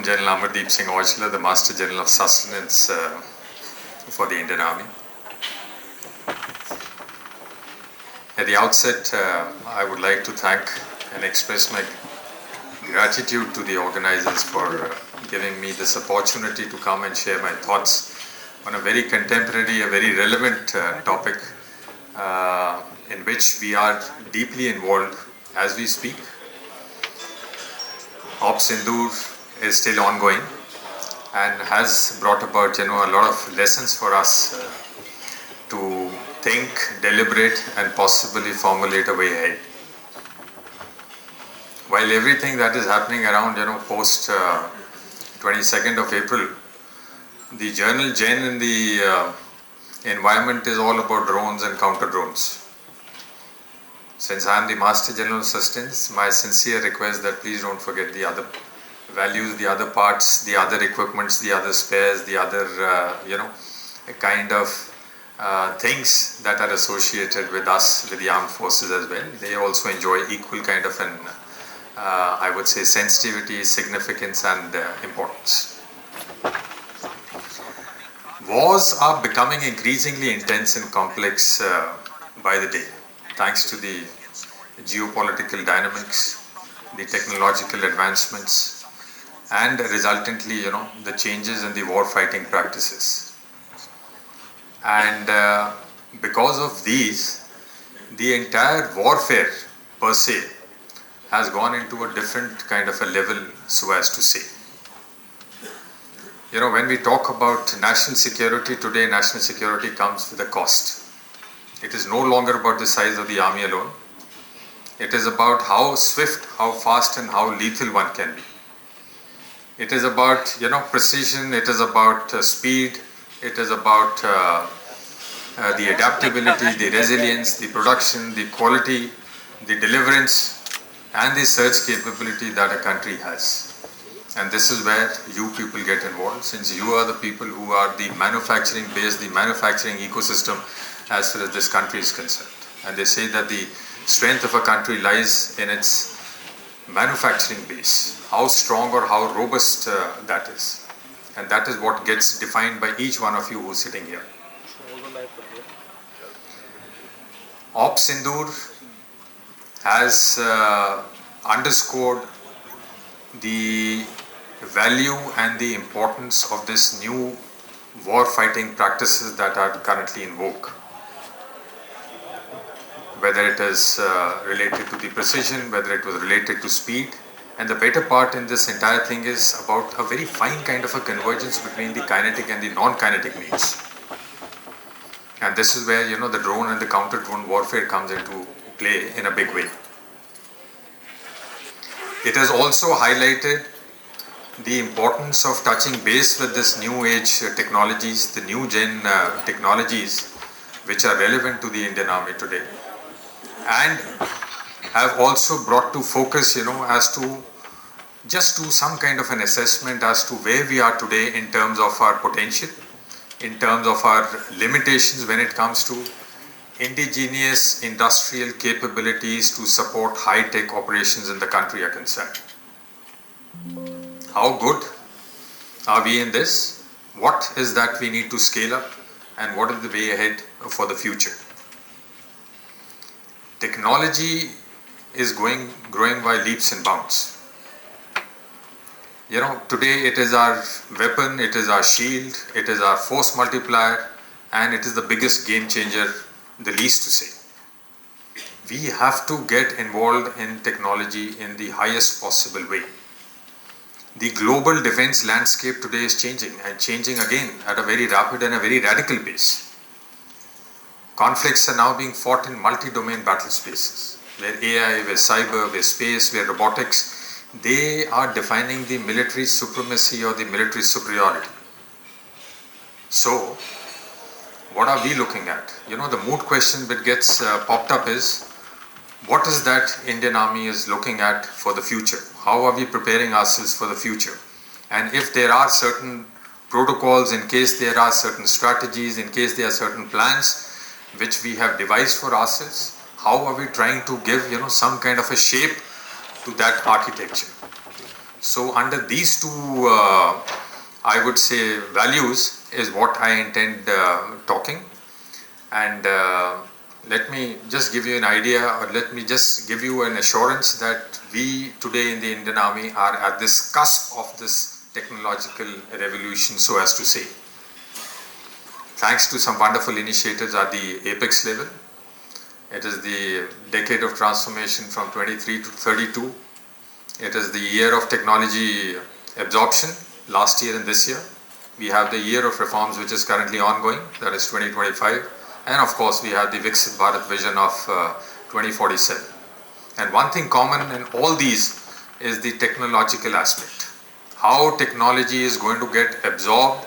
General Amardeep Singh Aujla, the Master General of Sustenance for the Indian Army. At the outset, I would like to thank and express my gratitude to the organizers for giving me this opportunity to come and share my thoughts on a very contemporary, a very relevant topic in which we are deeply involved as we speak. Operation Sindoor is still ongoing and has brought about, a lot of lessons for us to think, deliberate, and possibly formulate a way ahead. While everything that is happening around, post 22nd of April, the journal Gen in the environment is all about drones and counter drones. Since I am the Master General of Sustenance, my sincere request that please don't forget the other values, the other parts, the other equipments, the other spares, the other, kind of things that are associated with us, with the armed forces as well. They also enjoy equal kind of an, I would say, sensitivity, significance and importance. Wars are becoming increasingly intense and complex by the day, thanks to the geopolitical dynamics, the technological advancements, and resultantly, the changes in the war fighting practices. And because of these, the entire warfare per se has gone into a different kind of a level, so as to say. When we talk about national security today, national security comes with a cost. It is no longer about the size of the army alone. It is about how swift, how fast and how lethal one can be. It is about, precision, it is about speed, it is about the adaptability, the resilience, the production, the quality, the deliverance and the search capability that a country has. And this is where you people get involved, since you are the people who are the manufacturing base, the manufacturing ecosystem as far as this country is concerned. And they say that the strength of a country lies in its manufacturing base, how strong or how robust that is. And that is what gets defined by each one of you who is sitting here. Operation Sindoor has underscored the value and the importance of this new war fighting practices that are currently in vogue. Whether it is related to the precision, whether it was related to speed. And the better part in this entire thing is about a very fine kind of a convergence between the kinetic and the non-kinetic means. And this is where, the drone and the counter-drone warfare comes into play in a big way. It has also highlighted the importance of touching base with this new age technologies, the new gen technologies which are relevant to the Indian Army today, and have also brought to focus, as to just do some kind of an assessment as to where we are today in terms of our potential, in terms of our limitations when it comes to indigenous industrial capabilities to support high-tech operations in the country are concerned. How good are we in this? What is that we need to scale up? And what is the way ahead for the future? Technology is growing by leaps and bounds. Today it is our weapon, it is our shield, it is our force multiplier, and it is the biggest game changer, the least to say. We have to get involved in technology in the highest possible way. The global defense landscape today is changing, and changing again at a very rapid and a very radical pace. Conflicts are now being fought in multi-domain battle spaces, where AI, where cyber, where space, where robotics, they are defining the military supremacy or the military superiority. So, what are we looking at? The moot question that gets popped up is, what is that Indian Army is looking at for the future? How are we preparing ourselves for the future? And if there are certain protocols, in case there are certain strategies, in case there are certain plans which we have devised for ourselves, how are we trying to give, some kind of a shape to that architecture? So under these two, I would say, values is what I intend talking. And let me just give you an idea, or let me just give you an assurance that we today in the Indian Army are at this cusp of this technological revolution, so as to say. Thanks to some wonderful initiatives at the apex level. It is the decade of transformation from 23 to 32. It is the year of technology absorption, last year and this year. We have the year of reforms which is currently ongoing, that is 2025. And of course, we have the Viksit Bharat vision of 2047. And one thing common in all these is the technological aspect. How technology is going to get absorbed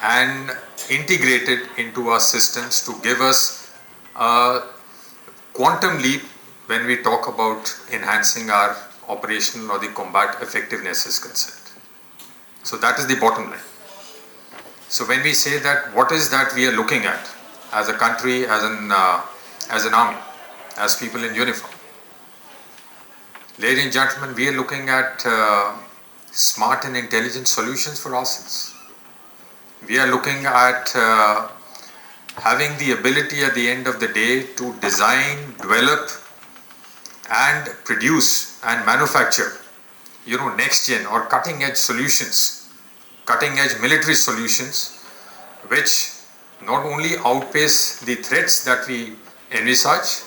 and integrated into our systems to give us a quantum leap when we talk about enhancing our operational or the combat effectiveness is concerned. So that is the bottom line. So when we say that, what is that we are looking at as a country, as an army, as people in uniform? Ladies and gentlemen, we are looking at smart and intelligent solutions for ourselves. We are looking at having the ability at the end of the day to design, develop and produce and manufacture, next gen or cutting edge solutions, cutting edge military solutions, which not only outpace the threats that we envisage,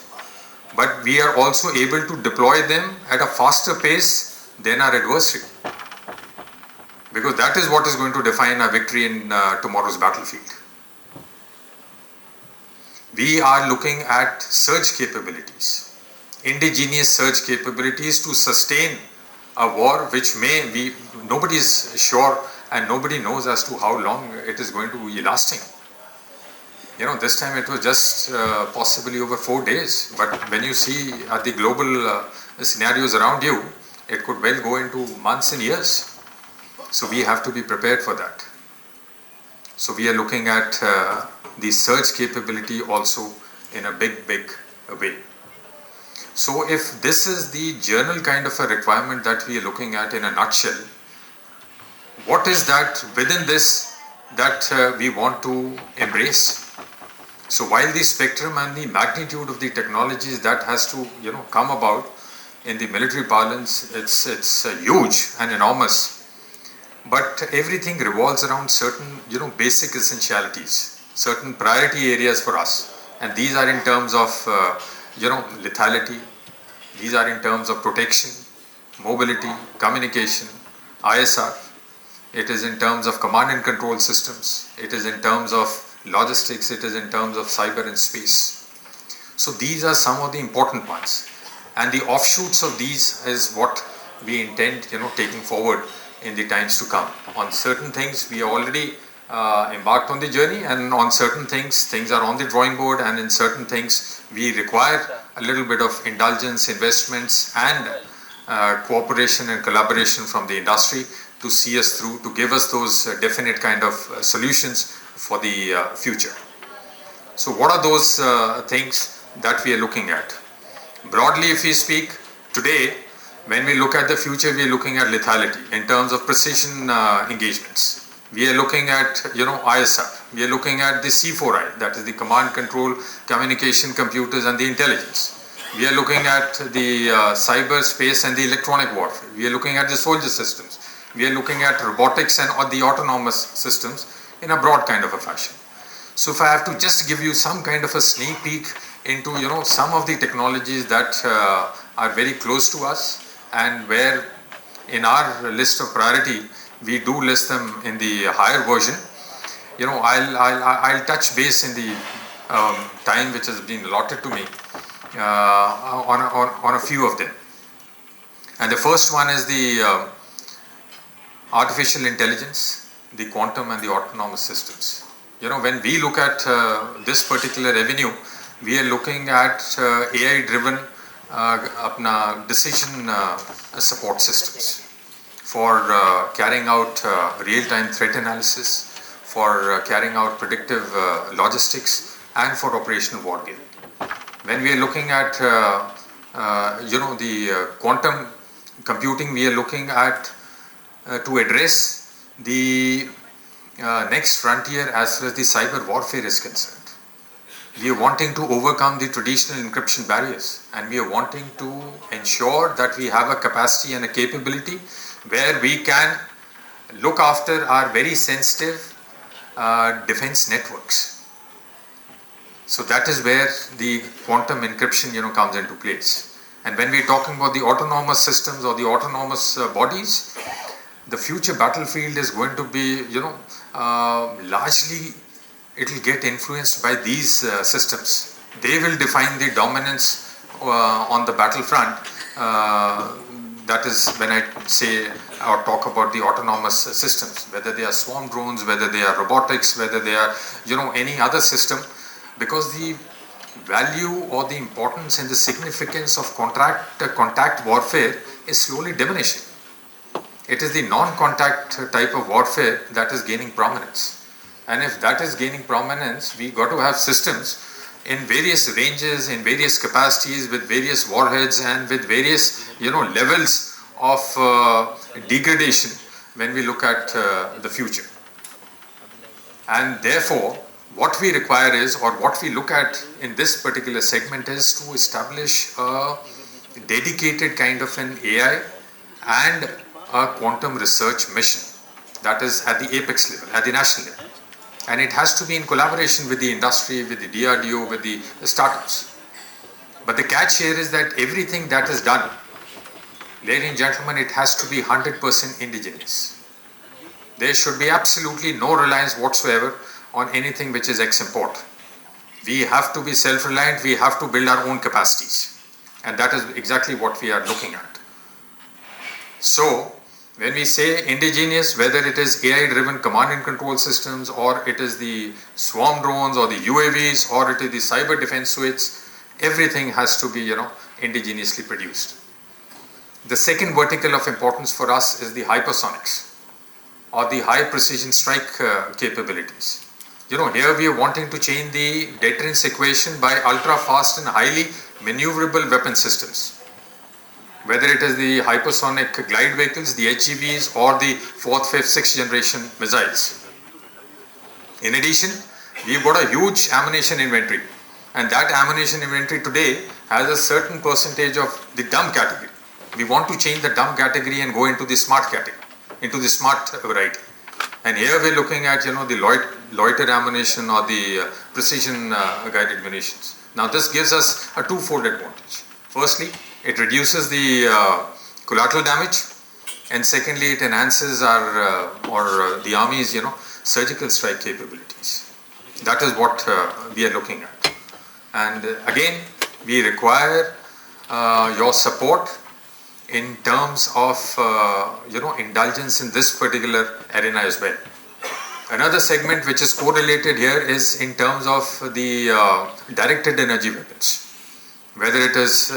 but we are also able to deploy them at a faster pace than our adversary. Because that is what is going to define our victory in tomorrow's battlefield. We are looking at surge capabilities, indigenous surge capabilities to sustain a war which nobody is sure and nobody knows as to how long it is going to be lasting. This time it was just possibly over 4 days, but when you see at the global scenarios around you, it could well go into months and years. So we have to be prepared for that. So we are looking at the surge capability also in a big way. So if this is the general kind of a requirement that we are looking at in a nutshell, what is that within this that we want to embrace? So while the spectrum and the magnitude of the technologies that has to come about in the military parlance, it's huge and enormous. But everything revolves around certain, basic essentialities, certain priority areas for us. And these are in terms of, lethality. These are in terms of protection, mobility, communication, ISR. It is in terms of command and control systems. It is in terms of logistics. It is in terms of cyber and space. So these are some of the important ones. And the offshoots of these is what we intend, taking forward in the times to come. On certain things, we are already embarked on the journey, and on certain things are on the drawing board, and in certain things, we require a little bit of indulgence, investments, and cooperation and collaboration from the industry to see us through, to give us those definite kind of solutions for the future. So what are those things that we are looking at? Broadly, if we speak, today, when we look at the future, we are looking at lethality in terms of precision engagements. We are looking at, ISR. We are looking at the C4I, that is the command, control, communication, computers, and the intelligence. We are looking at the cyber space and the electronic warfare. We are looking at the soldier systems. We are looking at robotics and the autonomous systems in a broad kind of a fashion. So if I have to just give you some kind of a sneak peek into, some of the technologies that are very close to us, and where in our list of priority we do list them in the higher version, I'll touch base in the time which has been allotted to me on a few of them. And the first one is the artificial intelligence, the quantum and the autonomous systems. When we look at this particular avenue, we are looking at AI driven decision support systems for carrying out real-time threat analysis, for carrying out predictive logistics, and for operational wargaming. When we are looking at the quantum computing, we are looking at to address the next frontier as far as the cyber warfare is concerned. We are wanting to overcome the traditional encryption barriers, and we are wanting to ensure that we have a capacity and a capability where we can look after our very sensitive defense networks. So that is where the quantum encryption comes into place. And when we're talking about the autonomous systems or the autonomous bodies, the future battlefield is going to be largely, it will get influenced by these systems. They will define the dominance on the battlefront. That is when I say or talk about the autonomous systems, whether they are swarm drones, whether they are robotics, whether they are any other system, because the value or the importance and the significance of contact warfare is slowly diminishing. It is the non-contact type of warfare that is gaining prominence. And if that is gaining prominence, we got to have systems in various ranges, in various capacities, with various warheads and with various levels of degradation when we look at the future. And therefore, what we require is, or what we look at in this particular segment, is to establish a dedicated kind of an AI and a quantum research mission that is at the apex level, at the national level. And it has to be in collaboration with the industry, with the DRDO, with the startups. But the catch here is that everything that is done, ladies and gentlemen, it has to be 100% indigenous. There should be absolutely no reliance whatsoever on anything which is ex-import. We have to be self-reliant, we have to build our own capacities. And that is exactly what we are looking at. So, when we say indigenous, whether it is AI-driven command and control systems, or it is the swarm drones, or the UAVs, or it is the cyber defense suites, everything has to be, indigenously produced. The second vertical of importance for us is the hypersonics, or the high precision strike capabilities. Here we are wanting to change the deterrence equation by ultra-fast and highly maneuverable weapon systems. Whether it is the hypersonic glide vehicles, the HEVs, or the 4th, 5th, 6th generation missiles. In addition, we've got a huge ammunition inventory, and that ammunition inventory today has a certain percentage of the dumb category. We want to change the dumb category and go into the smart category, into the smart variety. And here we're looking at the loiter ammunition or the precision guided munitions. Now this gives us a twofold advantage. Firstly, it reduces the collateral damage, and secondly, it enhances our the Army's surgical strike capabilities. That is what we are looking at. And again, we require your support in terms of indulgence in this particular arena as well. Another segment which is correlated here is in terms of the directed energy weapons, whether it is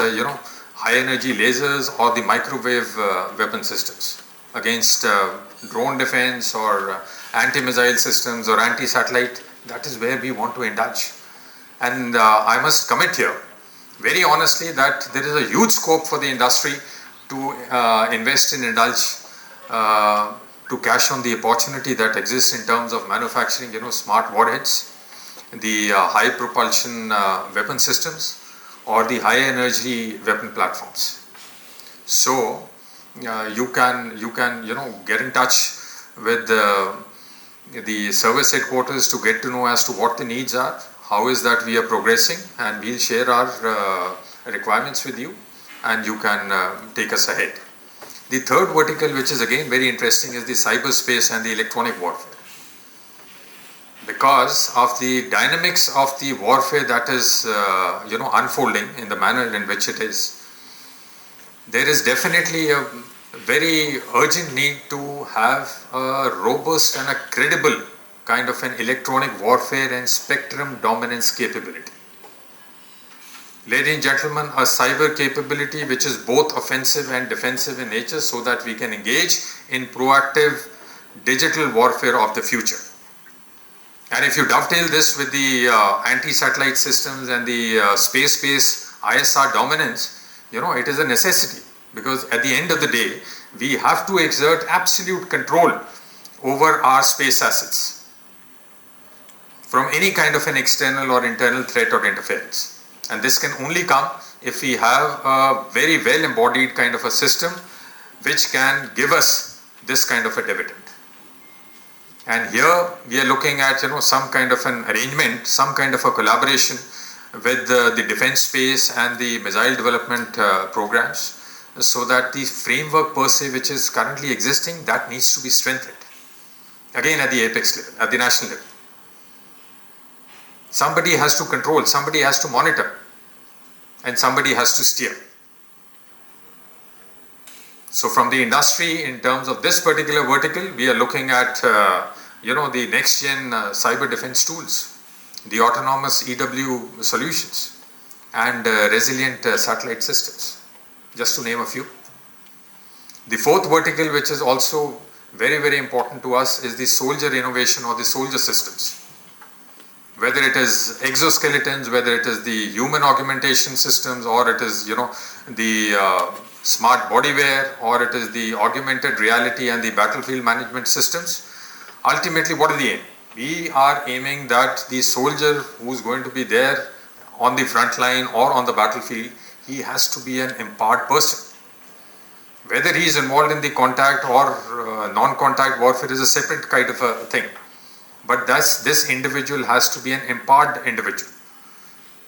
high energy lasers or the microwave weapon systems against drone defense or anti-missile systems or anti-satellite. That is where we want to indulge. And I must commit here very honestly that there is a huge scope for the industry to invest in indulge to cash on the opportunity that exists in terms of manufacturing smart warheads, the high propulsion weapon systems, or the high energy weapon platforms. So you can get in touch with the service headquarters to get to know as to what the needs are, how is that we are progressing, and we'll share our requirements with you, and you can take us ahead. The third vertical, which is again very interesting, is the cyberspace and the electronic warfare. Because of the dynamics of the warfare that is unfolding in the manner in which it is, there is definitely a very urgent need to have a robust and a credible kind of an electronic warfare and spectrum dominance capability. Ladies and gentlemen, a cyber capability which is both offensive and defensive in nature, so that we can engage in proactive digital warfare of the future. And if you dovetail this with the anti-satellite systems and the space-based ISR dominance, it is a necessity, because at the end of the day, we have to exert absolute control over our space assets from any kind of an external or internal threat or interference. And this can only come if we have a very well embodied kind of a system which can give us this kind of a dividend. And here we are looking at some kind of an arrangement, some kind of a collaboration with the defense space and the missile development programs, so that the framework per se which is currently existing, that needs to be strengthened. Again, at the apex level, at the national level. Somebody has to control, somebody has to monitor, and somebody has to steer. So from the industry, in terms of this particular vertical, we are looking at the next gen cyber defense tools, the autonomous EW solutions, and resilient satellite systems, just to name a few. The fourth vertical, which is also very, very important to us, is the soldier innovation or the soldier systems. Whether it is exoskeletons, whether it is the human augmentation systems, or it is the smart bodywear, or it is the augmented reality and the battlefield management systems. Ultimately, what is the aim? We are aiming that the soldier who is going to be there on the front line or on the battlefield, he has to be an empowered person. Whether he is involved in the contact or non-contact warfare is a separate kind of a thing. But this individual has to be an empowered individual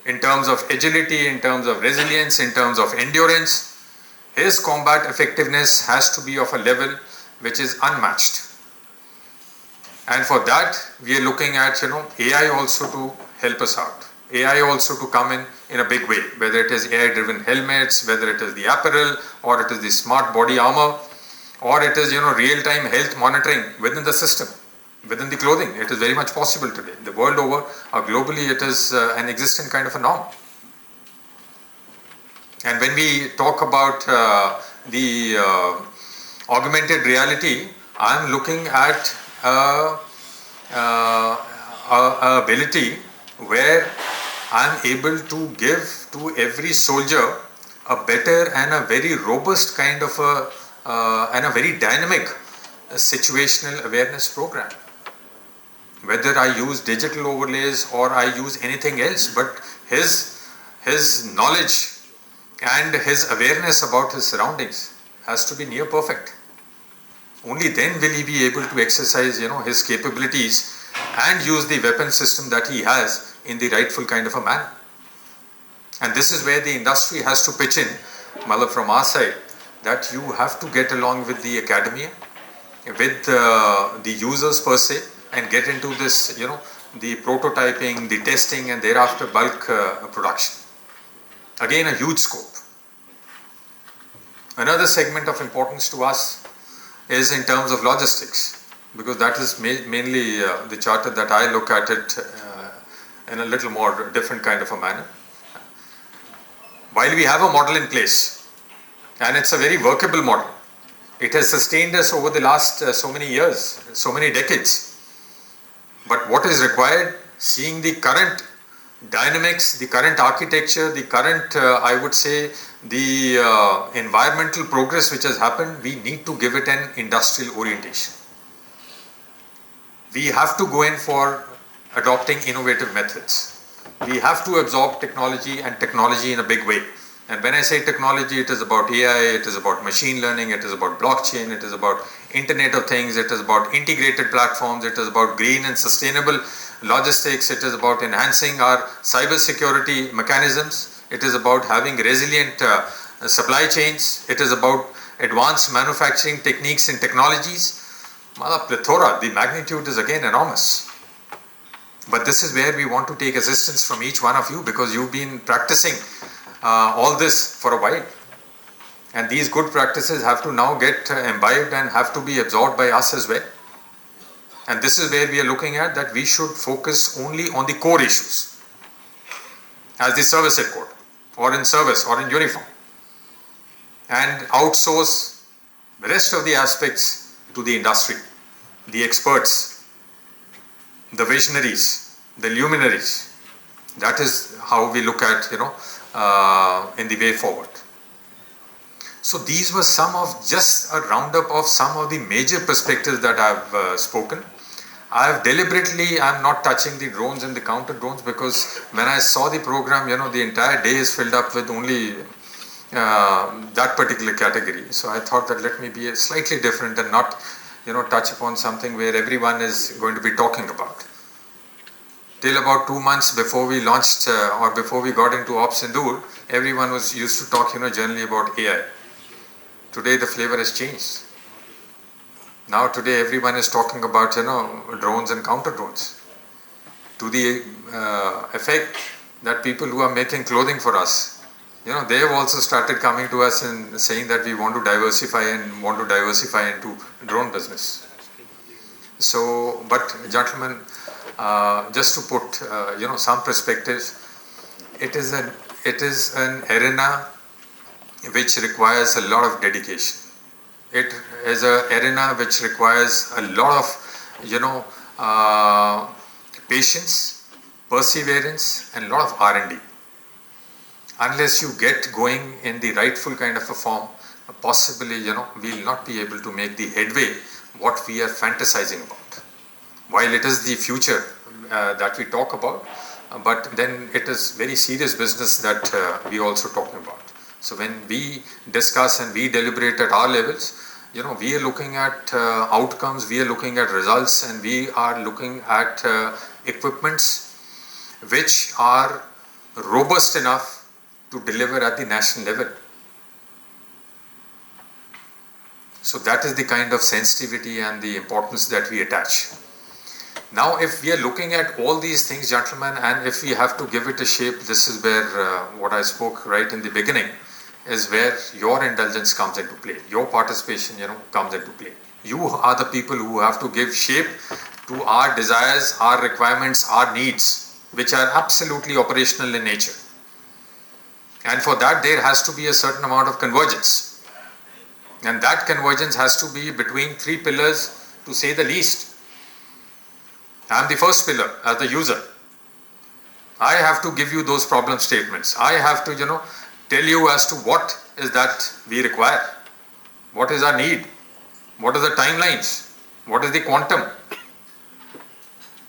in terms of agility, in terms of resilience, in terms of endurance. His combat effectiveness has to be of a level which is unmatched. And for that, we are looking at AI also to help us out. AI also to come in a big way, whether it is AI-driven helmets, whether it is the apparel, or it is the smart body armor, or it is real-time health monitoring within the system, within the clothing. It is very much possible today. The world over, globally, it is an existent kind of a norm. And when we talk about the augmented reality, I am looking at ability where I am able to give to every soldier a better and a very robust kind of and a very dynamic situational awareness program. Whether I use digital overlays or I use anything else, but his knowledge and his awareness about his surroundings has to be near perfect. Only then will he be able to exercise his capabilities and use the weapon system that he has in the rightful kind of a manner. And this is where the industry has to pitch in, from our side, that you have to get along with the academia, with the users per se, and get into this, the prototyping, the testing, and thereafter bulk production. Again, a huge scope. Another segment of importance to us is in terms of logistics, because that is mainly the charter that I look at it in a little more different kind of a manner. While we have a model in place, and it's a very workable model, it has sustained us over the last so many years, so many decades. But what is required, seeing the current dynamics, the current architecture, the current, I would say, the environmental progress which has happened, we need to give it an industrial orientation. We have to go in for adopting innovative methods. We have to absorb technology and technology in a big way. And when I say technology, it is about AI, it is about machine learning, it is about blockchain, it is about Internet of Things, it is about integrated platforms, it is about green and sustainable logistics, it is about enhancing our cyber security mechanisms, it is about having resilient supply chains, it is about advanced manufacturing techniques and technologies. Plethora, the magnitude is again enormous. But this is where we want to take assistance from each one of you, because you've been practicing all this for a while. And these good practices have to now get imbibed and have to be absorbed by us as well. And this is where we are looking at that we should focus only on the core issues as the service headquarters, or in service, or in uniform, and outsource the rest of the aspects to the industry, the experts, the visionaries, the luminaries. That is how we look at, in the way forward. So these were just a roundup of some of the major perspectives that I've spoken. I'm not touching the drones and the counter drones, because when I saw the program, the entire day is filled up with only that particular category. So I thought that let me be slightly different and not, touch upon something where everyone is going to be talking about. Till about 2 months before we launched or before we got into Ops Sindoor, everyone was used to talk, generally about AI. Today the flavor has changed. Now today everyone is talking about, drones and counter drones, to the effect that people who are making clothing for us, they have also started coming to us and saying that we want to diversify into drone business. So, but gentlemen, just to put, some perspectives, it is an arena which requires a lot of dedication. It is an arena which requires a lot of, patience, perseverance, and a lot of R&D. Unless you get going in the rightful kind of a form, possibly, we'll not be able to make the headway what we are fantasizing about. While it is the future that we talk about, but then it is very serious business that we also talking about. So when we discuss and we deliberate at our levels, we are looking at outcomes, we are looking at results, and we are looking at equipments which are robust enough to deliver at the national level. So that is the kind of sensitivity and the importance that we attach. Now, if we are looking at all these things, gentlemen, and if we have to give it a shape, this is where what I spoke right in the beginning is where your indulgence comes into play, your participation, comes into play. You are the people who have to give shape to our desires, our requirements, our needs, which are absolutely operational in nature. And for that, there has to be a certain amount of convergence. And that convergence has to be between three pillars, to say the least. I am the first pillar as the user. I have to give you those problem statements. I have to, tell you as to what is that we require. What is our need? What are the timelines? What is the quantum?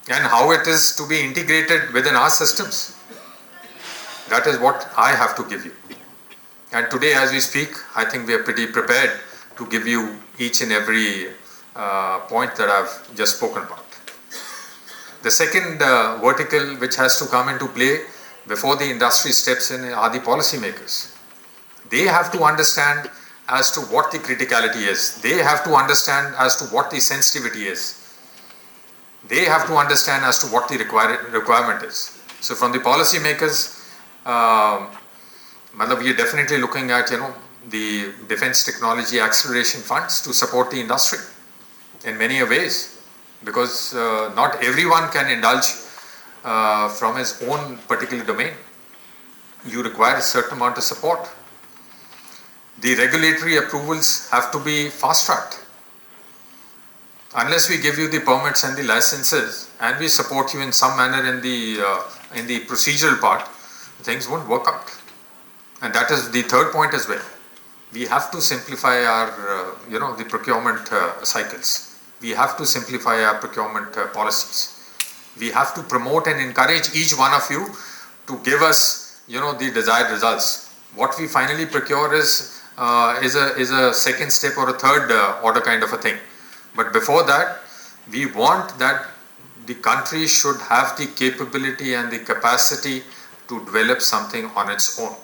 And how it is to be integrated within our systems. That is what I have to give you. And today as we speak, I think we are pretty prepared to give you each and every point that I've just spoken about. The second vertical which has to come into play before the industry steps in are the policymakers. They have to understand as to what the criticality is. They have to understand as to what the sensitivity is. They have to understand as to what the requirement is. So from the policymakers, we are definitely looking at, the Defense Technology Acceleration Funds to support the industry in many ways, because not everyone can indulge from his own particular domain. You require a certain amount of support. The regulatory approvals have to be fast-tracked. Unless we give you the permits and the licenses and we support you in some manner in the procedural part, things won't work out. And that is the third point as well. We have to simplify our, the procurement cycles. We have to simplify our procurement policies. We have to promote and encourage each one of you to give us, the desired results. What we finally procure is a second step or a third order kind of a thing. But before that, we want that the country should have the capability and the capacity to develop something on its own.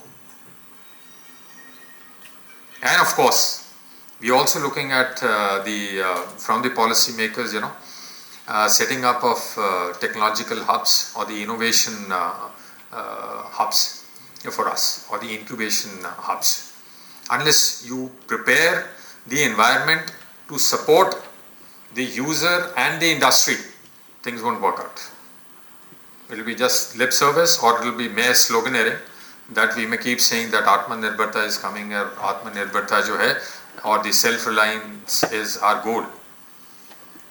And of course, we are also looking at from the policymakers, setting up of technological hubs or the innovation hubs for us, or the incubation hubs. Unless you prepare the environment to support the user and the industry, things won't work out. It will be just lip service, or it will be mere sloganeering that we may keep saying that Atmanirbharta is coming, or Atmanirbharta jo hai, or the self-reliance is our goal.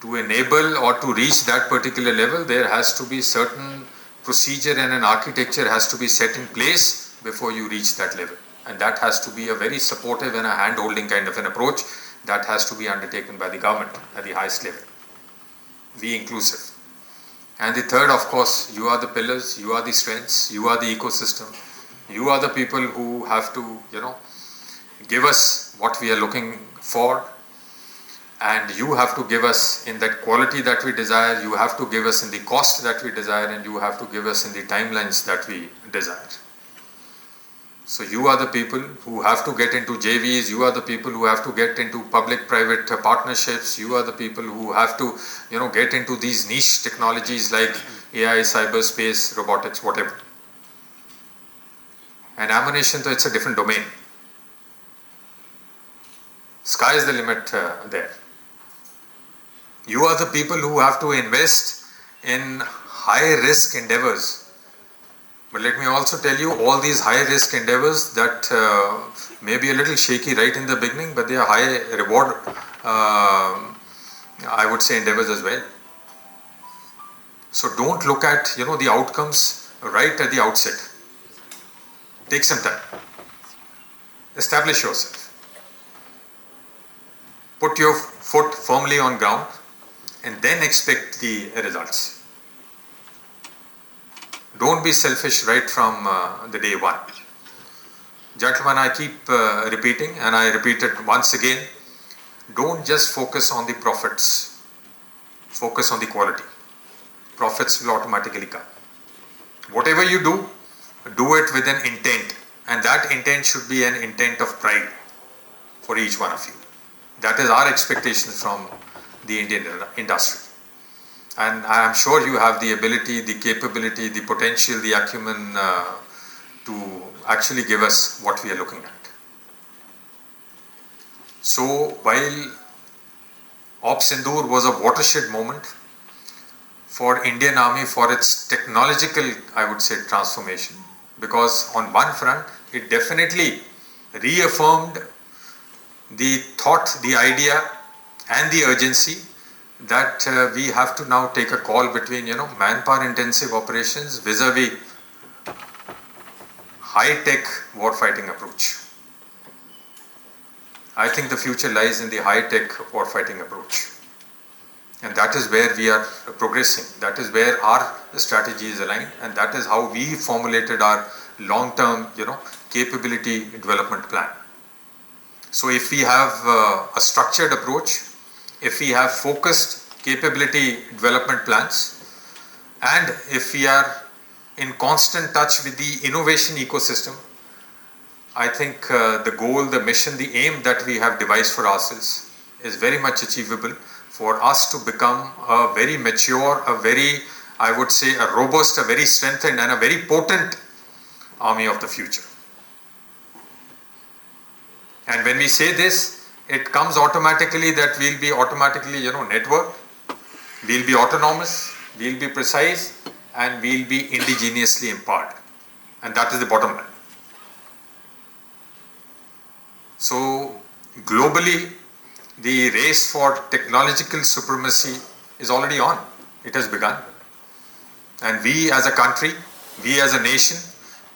To enable or to reach that particular level, there has to be certain procedure and an architecture has to be set in place before you reach that level. And that has to be a very supportive and a hand-holding kind of an approach that has to be undertaken by the government at the highest level. Be inclusive. And the third, of course, you are the pillars, you are the strengths, you are the ecosystem. You are the people who have to, give us what we are looking for, and you have to give us in that quality that we desire, you have to give us in the cost that we desire, and you have to give us in the timelines that we desire. So you are the people who have to get into JVs, you are the people who have to get into public-private partnerships, you are the people who have to, get into these niche technologies like AI, cyberspace, robotics, whatever. And ammunition, so it's a different domain. Sky is the limit there. You are the people who have to invest in high-risk endeavors. But let me also tell you, all these high-risk endeavors that may be a little shaky right in the beginning, but they are high-reward, I would say, endeavors as well. So don't look at, the outcomes right at the outset. Take some time. Establish yourself. Put your foot firmly on ground and then expect the results. Don't be selfish right from the day one. Gentlemen, I keep repeating, and I repeat it once again, don't just focus on the profits. Focus on the quality. Profits will automatically come. Whatever you do it with an intent, and that intent should be an intent of pride for each one of you. That is our expectation from the Indian industry. And I am sure you have the ability, the capability, the potential, the acumen to actually give us what we are looking at. So while Op Sindoor was a watershed moment for Indian Army for its technological, I would say, transformation, because on one front, it definitely reaffirmed the thought, the idea and the urgency that we have to now take a call between, manpower intensive operations vis-a-vis high-tech warfighting approach. I think the future lies in the high-tech warfighting approach. And that is where we are progressing. That is where our strategy is aligned, and that is how we formulated our long-term, capability development plan. So if we have a structured approach, if we have focused capability development plans, and if we are in constant touch with the innovation ecosystem, I think the goal, the mission, the aim that we have devised for ourselves is very much achievable for us to become a very mature, a very, I would say, a robust, a very strengthened and a very potent army of the future. And when we say this, it comes automatically that we'll be automatically, networked, we'll be autonomous, we'll be precise, and we'll be indigenously empowered. And that is the bottom line. So, globally, the race for technological supremacy is already on. It has begun. And we as a country, we as a nation,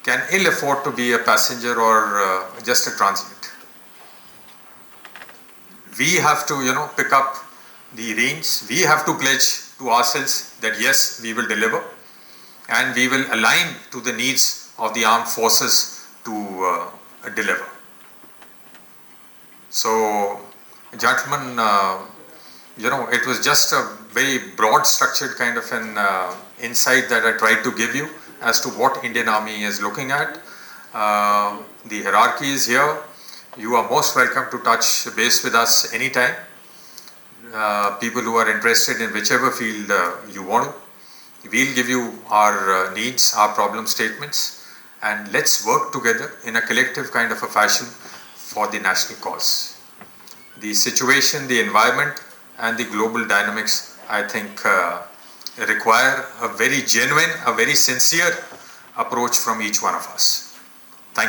can ill afford to be a passenger or just a transient. We have to, pick up the reins. We have to pledge to ourselves that yes, we will deliver, and we will align to the needs of the armed forces to deliver. So, gentlemen, it was just a very broad structured kind of an insight that I tried to give you as to what Indian Army is looking at. The hierarchy is here. You are most welcome to touch base with us anytime. People who are interested in whichever field you want to. We'll give you our needs, our problem statements, and let's work together in a collective kind of a fashion for the national cause. The situation, the environment, and the global dynamics, I think, require a very genuine, a very sincere approach from each one of us.